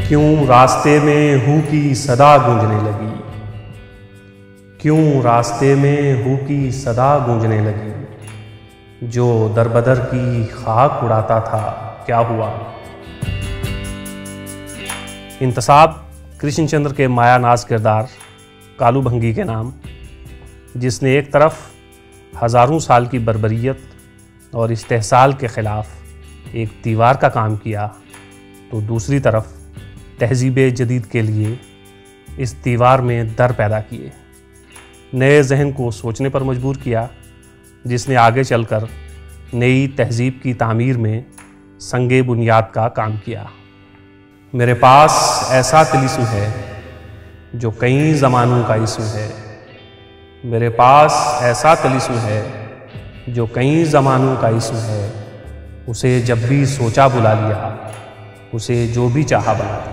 क्यों रास्ते में हू की सदा गूंजने लगी, क्यों रास्ते में हू की सदा गूंजने लगी, जो दरबदर की खाक उड़ाता था क्या हुआ। इंतसाब कृष्णचंद्र के मायानाज किरदार कालू भंगी के नाम, जिसने एक तरफ हज़ारों साल की बर्बरियत और इस्तेहसाल के ख़िलाफ़ एक दीवार का काम किया, तो दूसरी तरफ तहज़ीब जदीद के लिए इस दीवार में दर पैदा किए, नए जहन को सोचने पर मजबूर किया, जिसने आगे चलकर नई तहज़ीब की तामीर में संगे बुनियाद का काम किया। मेरे पास ऐसा तिलिस्म है जो कई ज़मानों का इस्म है, मेरे पास ऐसा तिलिस्म है जो कई ज़मानों का इस्म है, उसे जब भी सोचा बुला लिया, उसे जो भी चाहा बना दिया।